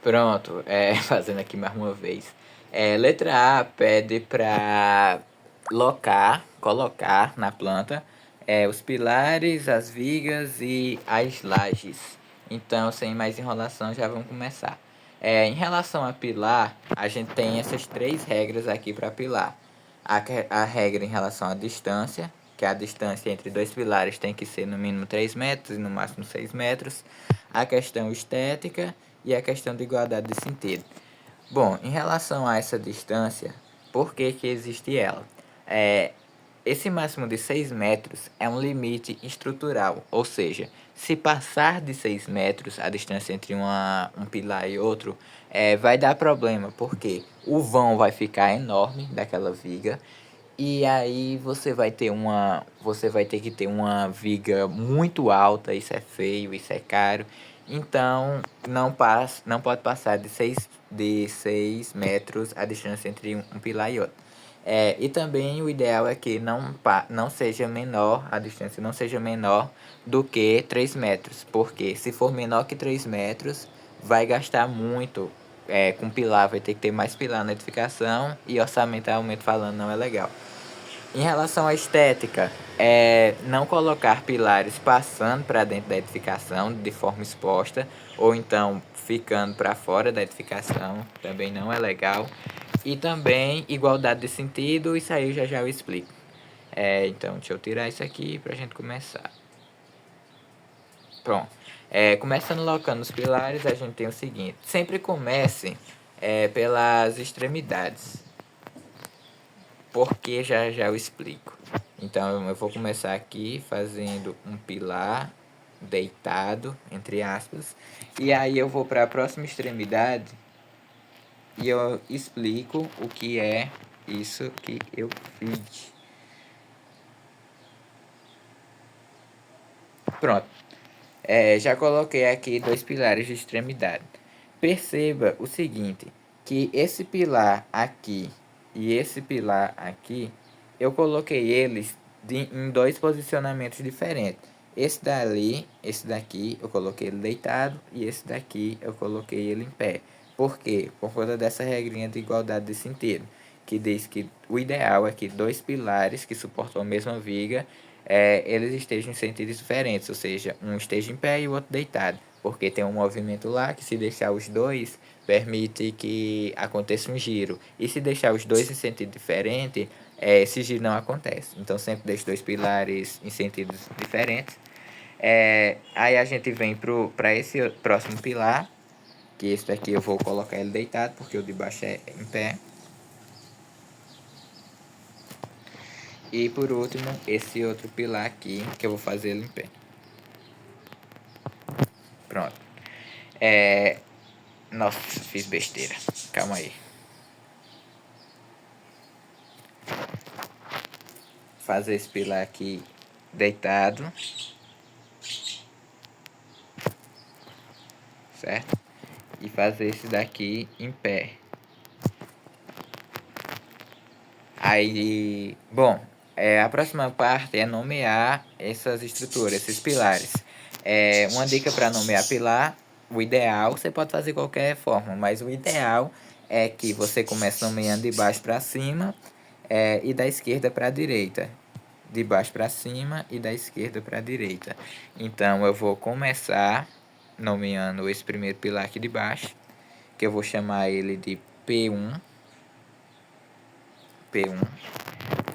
Pronto, fazendo aqui mais uma vez. Letra A pede para colocar na planta os pilares, as vigas e as lajes. Então, sem mais enrolação, já vamos começar. Em relação a pilar, a gente tem essas três regras aqui para pilar. A regra em relação à distância, que a distância entre dois pilares tem que ser no mínimo 3 metros e no máximo 6 metros. A questão estética e a questão de igualdade de sentido. Bom, em relação a essa distância, por que que existe ela? Esse máximo de 6 metros é um limite estrutural, ou seja, se passar de 6 metros a distância entre um pilar e outro, vai dar problema, porque o vão vai ficar enorme daquela viga, e aí você vai ter que ter uma viga muito alta, isso é feio, isso é caro. Então, não pode passar de 6 metros a distância entre um pilar e outro. E também o ideal é que não seja menor, a distância não seja menor do que 3 metros, porque se for menor que 3 metros, vai gastar muito com pilar, vai ter que ter mais pilar na edificação e orçamentalmente falando não é legal. Em relação à estética, não colocar pilares passando para dentro da edificação de forma exposta ou então ficando para fora da edificação, também não é legal. E também igualdade de sentido, isso aí já eu explico. Então, deixa eu tirar isso aqui para a gente começar. Pronto. Começando colocando os pilares, a gente tem o seguinte: sempre comece pelas extremidades, porque já eu explico. Então eu vou começar aqui fazendo um pilar deitado, entre aspas, e aí eu vou para a próxima extremidade e eu explico o que é isso que eu fiz. Pronto. Já coloquei aqui dois pilares de extremidade. Perceba o seguinte, que esse pilar aqui e esse pilar aqui, eu coloquei eles em dois posicionamentos diferentes. Esse daqui eu coloquei ele deitado e esse daqui eu coloquei ele em pé. Por quê? Por conta dessa regrinha de igualdade de sentido, que diz que o ideal é que dois pilares que suportam a mesma viga eles estejam em sentidos diferentes, ou seja, um esteja em pé e o outro deitado, porque tem um movimento lá que, se deixar os dois, permite que aconteça um giro, e se deixar os dois em sentido diferente, esse giro não acontece. Então sempre deixe dois pilares em sentidos diferentes. Aí a gente vem para esse próximo pilar, que esse daqui eu vou colocar ele deitado, porque o de baixo é em pé. E por último, esse outro pilar aqui, que eu vou fazer ele em pé. Pronto. Nossa, fiz besteira. Calma aí. Fazer esse pilar aqui deitado. Certo? E fazer esse daqui em pé. Aí, bom, a próxima parte é nomear essas estruturas, esses pilares. Uma dica para nomear pilar, o ideal, você pode fazer de qualquer forma, mas o ideal é que você comece nomeando de baixo para cima e da esquerda para a direita. De baixo para cima e da esquerda para a direita. Então, eu vou começar nomeando esse primeiro pilar aqui de baixo, que eu vou chamar ele de P1. P1.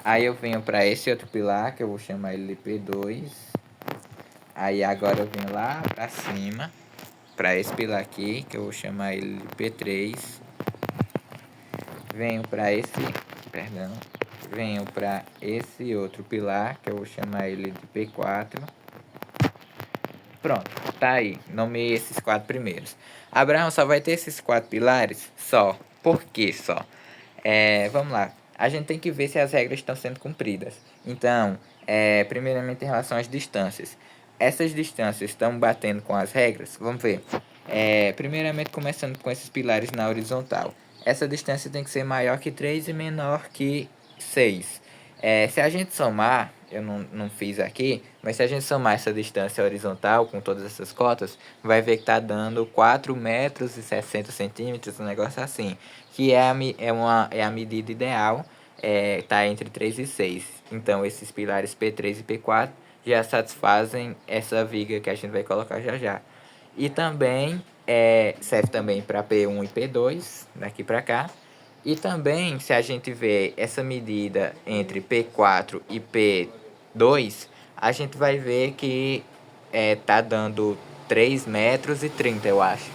Aí eu venho para esse outro pilar, que eu vou chamar ele de P2. Aí agora eu venho lá para cima, para esse pilar aqui, que eu vou chamar ele de P3. Venho para venho para esse outro pilar, que eu vou chamar ele de P4. Pronto, tá aí, nomeei esses 4 primeiros. Abraão só vai ter esses 4 pilares? Só. Por que só? Vamos lá. A gente tem que ver se as regras estão sendo cumpridas. Então, primeiramente em relação às distâncias. Essas distâncias estão batendo com as regras? Vamos ver. Primeiramente começando com esses pilares na horizontal. Essa distância tem que ser maior que 3 e menor que 6. Se a gente somar, eu não fiz aqui, mas se a gente somar essa distância horizontal com todas essas cotas, vai ver que tá dando 4 metros e 60 centímetros, um negócio assim, que é a medida ideal, tá entre 3 e 6. Então, esses pilares P3 e P4 já satisfazem essa viga que a gente vai colocar já já. E também serve também para P1 e P2, daqui para cá. E também, se a gente vê essa medida entre P4 e P2, a gente vai ver que tá dando 3,30 m, eu acho.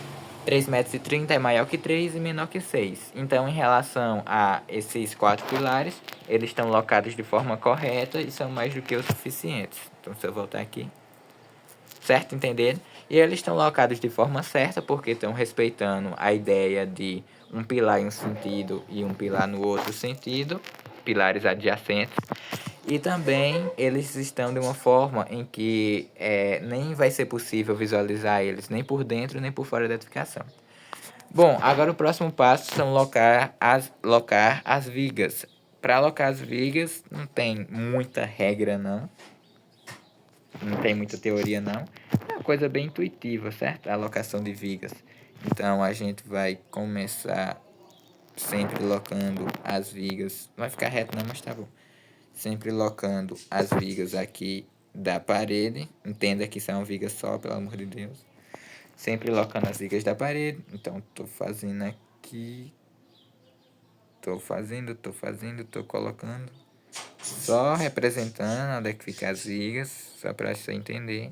3,30 m é maior que 3 e menor que 6. Então, em relação a esses 4 pilares, eles estão locados de forma correta e são mais do que o suficientes. Então, se eu voltar aqui, certo? Entender? E eles estão locados de forma certa porque estão respeitando a ideia de um pilar em um sentido e um pilar no outro sentido, pilares adjacentes. E também eles estão de uma forma em que nem vai ser possível visualizar eles nem por dentro nem por fora da edificação. Bom, agora o próximo passo são locar as vigas. Para alocar as vigas não tem muita regra não. Não tem muita teoria não. É uma coisa bem intuitiva, certo? A alocação de vigas. Então a gente vai começar sempre locando as vigas. Não vai ficar reto não, mas tá bom. Sempre locando as vigas aqui da parede. Entenda que são vigas só, pelo amor de Deus. Sempre locando as vigas da parede. Então tô fazendo aqui. Tô colocando. Só representando onde é que fica as vigas, só para você entender.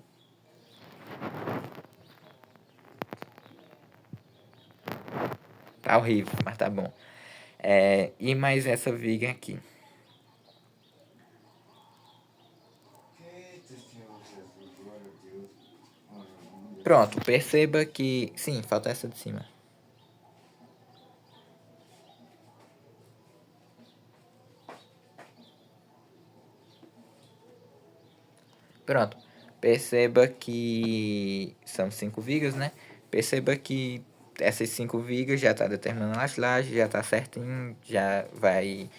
Tá horrível, mas tá bom. E mais essa viga aqui. Pronto, perceba que... Sim, falta essa de cima. Pronto, perceba que são 5 vigas, né? Perceba que essas 5 vigas já tá determinando as lajes, já tá certinho, já vai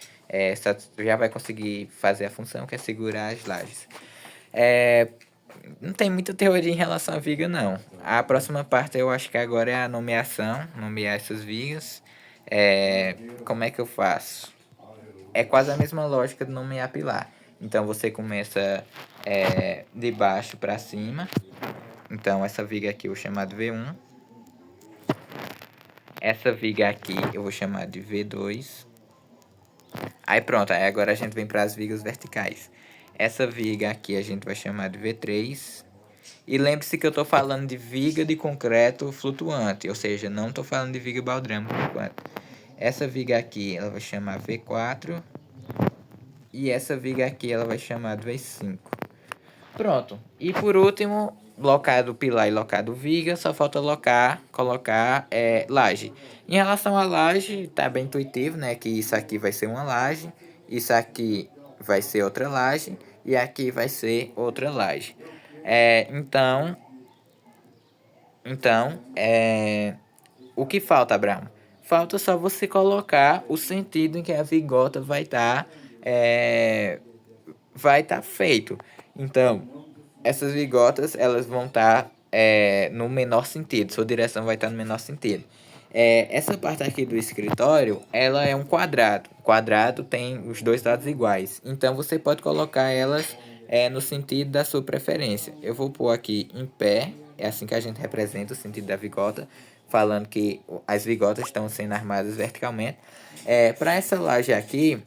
conseguir fazer a função que é segurar as lajes. Não tem muita teoria em relação à viga, não. A próxima parte eu acho que agora é a nomeação, nomear essas vigas. Como é que eu faço? É quase a mesma lógica de nomear pilar. Então você começa de baixo para cima. Então essa viga aqui eu vou chamar de V1. Essa viga aqui eu vou chamar de V2. Aí pronto, aí agora a gente vem para as vigas verticais. Essa viga aqui a gente vai chamar de V3. E lembre-se que eu estou falando de viga de concreto flutuante, ou seja, não estou falando de viga baldrame por enquanto. Essa viga aqui ela vai chamar V4 e essa viga aqui ela vai chamar de V5. Pronto. E por último, locado pilar e locado viga, só falta colocar laje. Em relação à laje, tá bem intuitivo, né? Que isso aqui vai ser uma laje, isso aqui vai ser outra laje e aqui vai ser outra laje. Então, o que falta, Abraão? Falta só você colocar o sentido em que a vigota vai tá feito. Então, essas vigotas elas vão estar no menor sentido, sua direção vai estar no menor sentido. Essa parte aqui do escritório, ela é um quadrado. O quadrado tem os dois lados iguais. Então, você pode colocar elas no sentido da sua preferência. Eu vou pôr aqui em pé, é assim que a gente representa o sentido da vigota, falando que as vigotas estão sendo armadas verticalmente. Para essa laje aqui,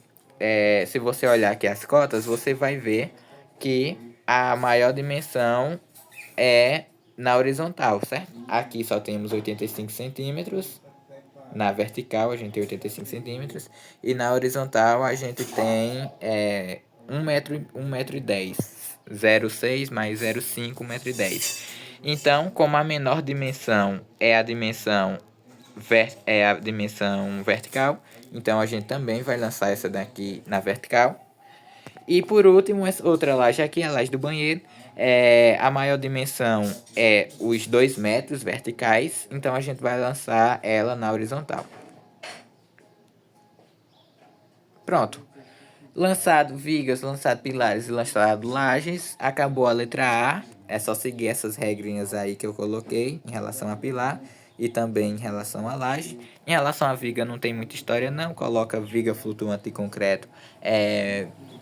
se você olhar aqui as cotas, você vai ver que a maior dimensão é na horizontal, certo? Aqui só temos 85 centímetros. Na vertical a gente tem 85 centímetros. E na horizontal a gente tem 1,10 m. 0,6 mais 0,5, 1,10 m. Então, como a menor dimensão é a dimensão vertical, então a gente também vai lançar essa daqui na vertical. E por último, essa outra laje aqui, a laje do banheiro, a maior dimensão é os 2 metros verticais, então a gente vai lançar ela na horizontal. Pronto. Lançado vigas, lançado pilares e lançado lajes, acabou a letra A. É só seguir essas regrinhas aí que eu coloquei em relação a pilar e também em relação a laje. Em relação à viga não tem muita história não, coloca viga flutuante de concreto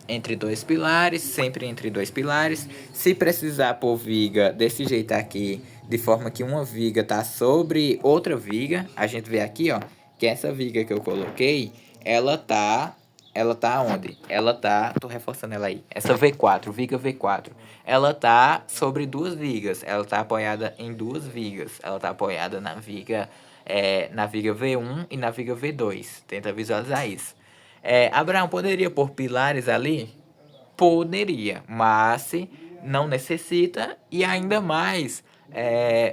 entre dois pilares, sempre entre dois pilares. Se precisar pôr viga desse jeito aqui, de forma que uma viga tá sobre outra viga, a gente vê aqui, ó, que essa viga que eu coloquei, ela tá onde? Ela tá, tô reforçando ela aí. Essa V4, viga V4. Ela tá sobre duas vigas. Ela tá apoiada em duas vigas. Ela tá apoiada na viga V1 e na viga V2. Tenta visualizar isso. Abraão, poderia pôr pilares ali? Poderia, mas não necessita e ainda mais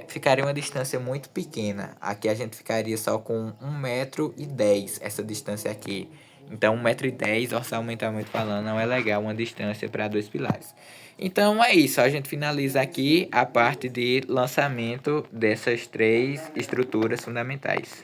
ficaria uma distância muito pequena. Aqui a gente ficaria só com 1,10 m essa distância aqui. Então 1,10 m orçamentalmente falando não é legal uma distância para dois pilares. Então é isso, a gente finaliza aqui a parte de lançamento dessas três estruturas fundamentais.